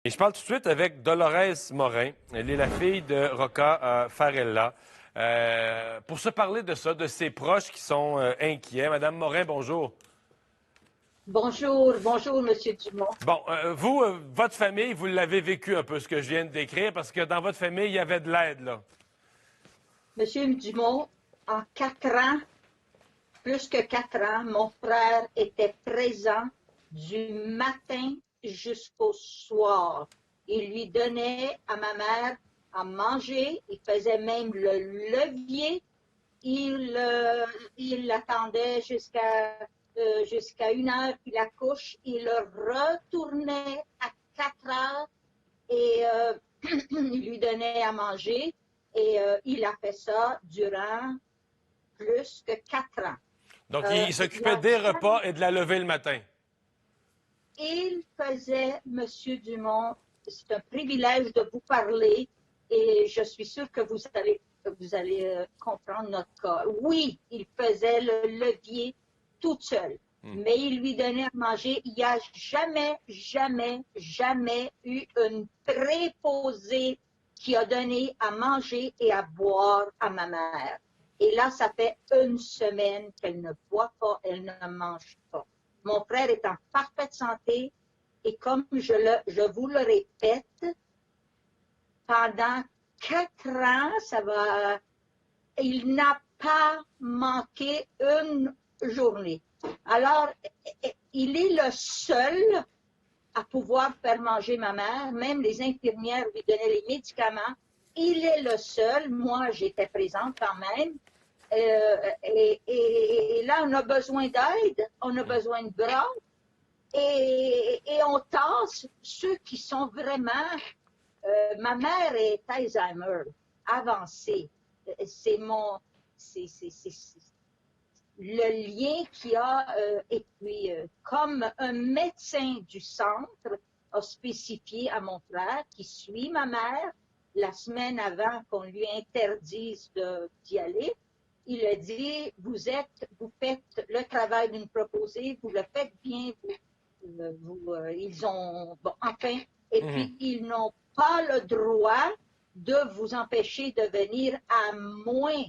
Et je parle tout de suite avec Dolores Morin. Elle est la fille de Rocca Farella. Pour se parler de ça, de ses proches qui sont inquiets. Madame Morin, bonjour. Bonjour, bonjour, Monsieur Dumont. Bon, vous, votre famille, vous l'avez vécu un peu, ce que je viens de décrire, parce que dans votre famille, il y avait de l'aide, là. Monsieur Dumont, en 4 ans, plus que 4 ans, mon frère était présent du matin jusqu'au soir. Il lui donnait à ma mère à manger, il faisait même le levier, il l'attendait jusqu'à 1 heure qu'il accouche, il le retournait à 4 heures et il lui donnait à manger et il a fait ça durant plus que 4 ans. Donc, il Il s'occupait a des jamais- repas et de la levée le matin. Il faisait, Monsieur Dumont, c'est un privilège de vous parler et je suis sûre que vous allez comprendre notre cas. Oui, il faisait le levier tout seul, mais il lui donnait à manger. Il n'y a jamais, jamais, jamais eu une préposée qui a donné à manger et à boire à ma mère. Et là, ça fait 1 semaine qu'elle ne boit pas, elle ne mange pas. Mon frère est en parfaite santé et comme je vous le répète, pendant 4 ans, il n'a pas manqué une journée. Alors, il est le seul à pouvoir faire manger ma mère. Même les infirmières lui donnaient les médicaments. Il est le seul. Moi, j'étais présente quand même. Et là, on a besoin d'aide, on a besoin de bras. Et on tasse ceux qui sont vraiment... ma mère est Alzheimer, avancée. C'est le lien qu'il y a. Et puis, comme un médecin du centre a spécifié à mon frère qui suit ma mère la semaine avant qu'on lui interdise d'y aller, il a dit, vous faites le travail d'une proposée, vous le faites bien, ils ont, bon, enfin, et puis ils n'ont pas le droit de vous empêcher de venir à moins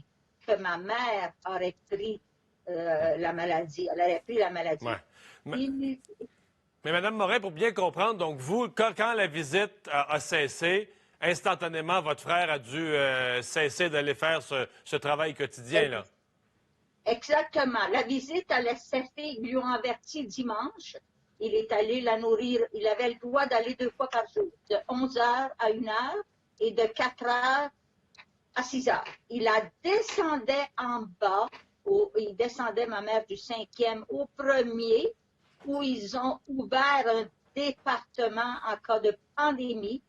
que ma mère aurait pris la maladie. Elle aurait pris la maladie. Ouais. Mais, Il- mais Madame Morin, pour bien comprendre, donc vous, quand la visite a cessé, instantanément, votre frère a dû cesser d'aller faire ce travail quotidien, là. Exactement. La visite allait cesser. Ils lui ont averti dimanche. Il est allé la nourrir. Il avait le droit d'aller 2 fois par jour, de 11 heures à 1 heure et de 4 heures à 6 heures. Il la descendait en bas. Il descendait ma mère du 5e au 1er, où ils ont ouvert un département en cas de pandémie.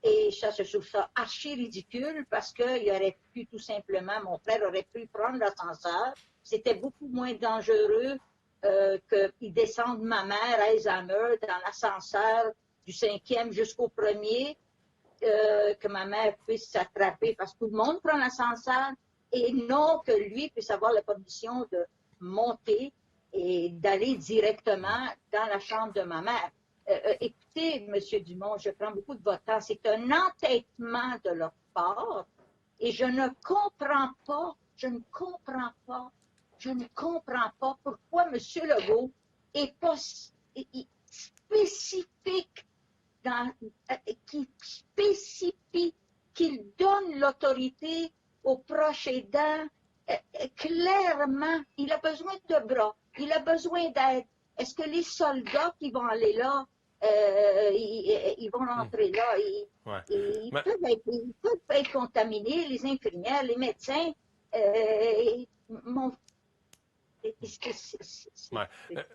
Et ça, je trouve ça archi ridicule parce qu'il aurait pu tout simplement, mon frère aurait pu prendre l'ascenseur. C'était beaucoup moins dangereux qu'il descende ma mère à Alzheimer dans l'ascenseur du 5e jusqu'au 1er, que ma mère puisse s'attraper parce que tout le monde prend l'ascenseur et non que lui puisse avoir la permission de monter et d'aller directement dans la chambre de ma mère. Écoutez, M. Dumont, je prends beaucoup de votre temps. C'est un entêtement de leur part et je ne comprends pas pourquoi M. Legault est pas spécifique qui spécifie, qu'il donne l'autorité aux proches aidants. Clairement, il a besoin de bras, il a besoin d'aide. Est-ce que les soldats qui vont aller là, ils vont rentrer là, Ouais. ils Mais- peuvent être contaminés, les infirmières, les médecins. Mon... Ouais.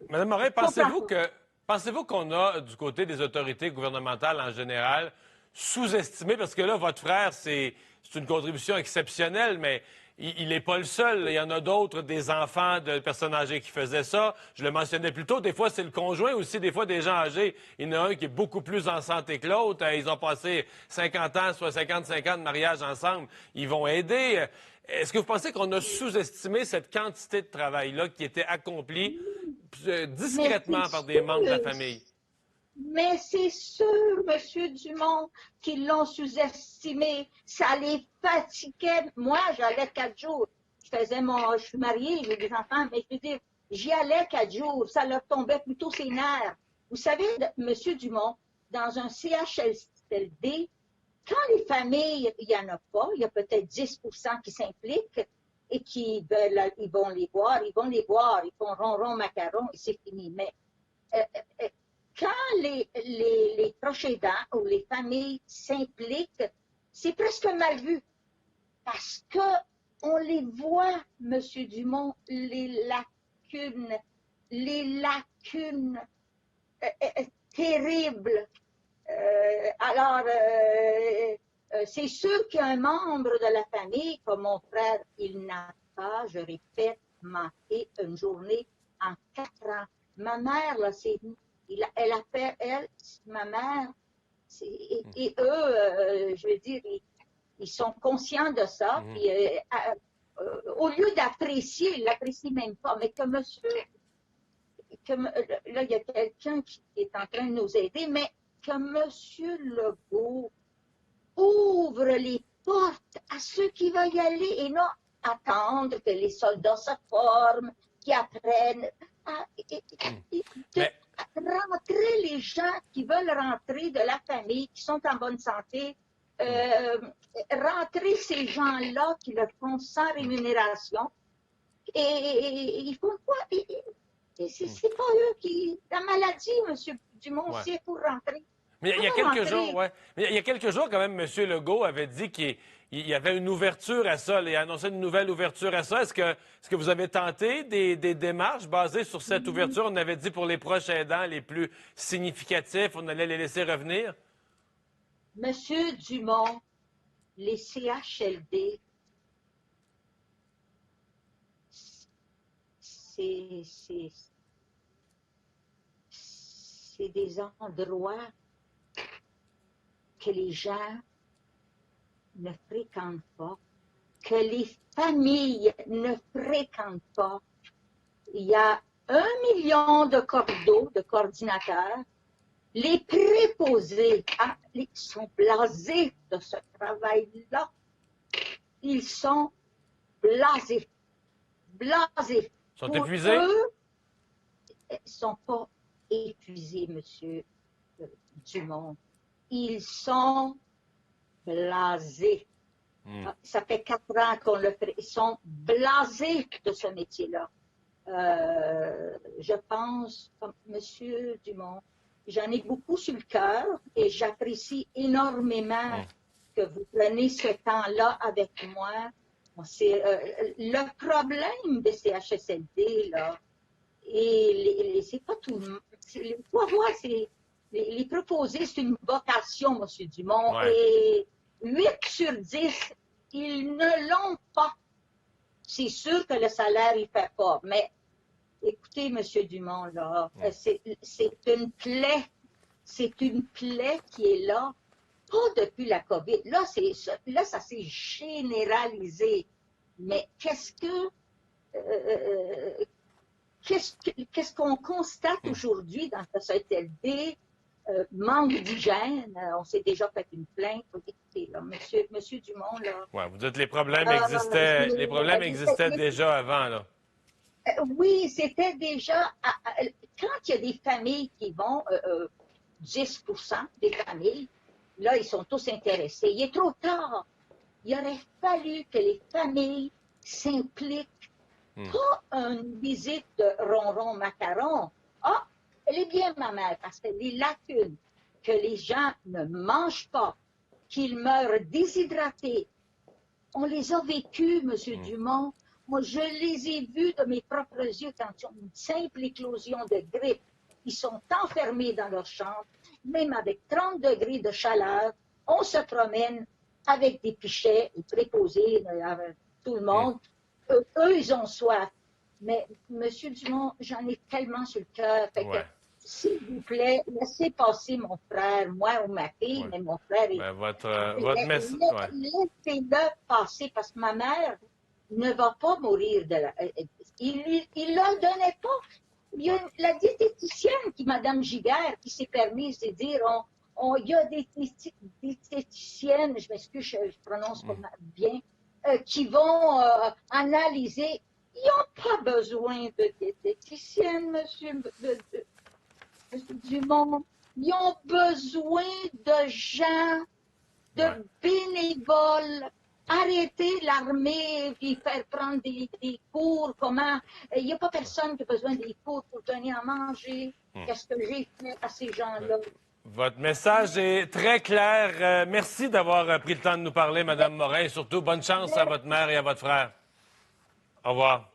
Madame Morin, Comprends pas. pensez-vous qu'on a, du côté des autorités gouvernementales en général, sous-estimé, parce que là, votre frère, c'est une contribution exceptionnelle, mais il n'est pas le seul. Il y en a d'autres, des enfants de personnes âgées qui faisaient ça. Je le mentionnais plus tôt, des fois, c'est le conjoint aussi, des fois, des gens âgés. Il y en a un qui est beaucoup plus en santé que l'autre. Ils ont passé 50 ans, soit 55 ans de mariage ensemble. Ils vont aider. Est-ce que vous pensez qu'on a sous-estimé cette quantité de travail-là qui était accomplie Mais discrètement par des membres de la famille? Mais c'est sûr, Monsieur Dumont, qu'ils l'ont sous-estimé. Ça les fatiguait. Moi, j'allais 4 jours. Je suis mariée, j'ai des enfants, mais je veux dire, j'y allais 4 jours. Ça leur tombait plutôt ses nerfs. Vous savez, Monsieur Dumont, dans un CHSLD, quand les familles, il n'y en a pas, il y a peut-être 10% qui s'impliquent et qui veulent, ils vont les voir, ils font ronron, macaron et c'est fini. Mais euh, euh, quand les proches aidants ou les familles s'impliquent, c'est presque mal vu parce que on les voit, Monsieur Dumont, les lacunes terribles. C'est sûr qu'un membre de la famille, comme mon frère, il n'a pas, je répète, manqué une journée en 4 ans. Ma mère, là, elle a fait, ma mère, et eux, je veux dire, ils sont conscients de ça, puis au lieu d'apprécier, ils ne l'apprécient même pas, mais que monsieur, là, il y a quelqu'un qui est en train de nous aider, mais que monsieur Legault ouvre les portes à ceux qui veulent y aller et non attendre que les soldats se forment, qu'ils apprennent rentrer les gens qui veulent rentrer de la famille, qui sont en bonne santé, rentrer ces gens-là qui le font sans rémunération. Et ils font quoi? C'est pas eux qui... La maladie, M. Dumont, c'est pour rentrer. Mais il y a quelques jours, Mais il y a quelques jours, quand même, M. Legault avait dit qu'il y avait une ouverture à ça. Il a annoncé une nouvelle ouverture à ça. Est-ce que vous avez tenté des démarches basées sur cette ouverture? On avait dit pour les proches aidants les plus significatifs, on allait les laisser revenir. Monsieur Dumont, les CHLD, c'est des endroits que les gens ne fréquentent pas, que les familles ne fréquentent pas. Il y a 1 million de cordeaux, de coordinateurs. Les préposés, ils sont blasés de ce travail-là. Ils sont blasés. Blasés. Ils sont épuisés? Eux, ils ne sont pas épuisés, M. Dumont. Ils sont blasés. Ça fait 4 ans qu'on le fait. Ils sont blasés de ce métier-là. Je pense, comme M. Dumont, j'en ai beaucoup sur le cœur et j'apprécie énormément que vous preniez ce temps-là avec moi. Le problème des CHSLD, là, et c'est pas tout le monde. Il faut voir, les proposés, c'est une vocation, M. Dumont, et 8 sur 10, ils ne l'ont pas. C'est sûr que le salaire, il ne fait pas, mais écoutez, M. Dumont, là, c'est une plaie. C'est une plaie qui est là, pas depuis la COVID. Là, ça s'est généralisé. Mais qu'est-ce qu'on constate aujourd'hui dans ce CHSLD? Manque d'hygiène. On s'est déjà fait une plainte. Écoutez, là, monsieur Dumont, là. Ouais, vous dites que les problèmes existaient. Les problèmes existaient déjà avant, là. Oui, c'était déjà. Quand il y a des familles qui vont, 10% des familles, là, ils sont tous intéressés. Il est trop tard. Il aurait fallu que les familles s'impliquent. Pas une visite de ronron macaron. Ah, elle est bien, ma mère, parce que les lacunes, que les gens ne mangent pas, qu'ils meurent déshydratés, on les a vécues, M. Dumont. Moi, je les ai vus de mes propres yeux quand ils ont une simple éclosion de grippe. Ils sont enfermés dans leur chambre, même avec 30 degrés de chaleur. On se promène avec des pichets, les préposés, tout le monde. Eux, ils ont soif. Mais, M. Dumont, j'en ai tellement sur le cœur. S'il vous plaît, laissez passer mon frère, moi ou ma fille, mais mon frère est... votre message... Laissez-le passer, parce que ma mère ne va pas mourir de la... Il ne le donnait pas. Il y a la diététicienne Mme Giguère, qui s'est permise de dire il y a des diététiciennes, je m'excuse, je prononce pas bien, qui vont analyser. Ils n'ont pas besoin de diététiciennes, monsieur Dumont. Ils ont besoin de gens, de bénévoles. Arrêter l'armée, puis faire prendre des cours, comment... Il n'y a pas personne qui a besoin des cours pour venir à manger. Qu'est-ce que j'ai fait à ces gens-là? Votre message est très clair. Merci d'avoir pris le temps de nous parler, Mme Morin. Et surtout, bonne chance à votre mère et à votre frère. Au revoir.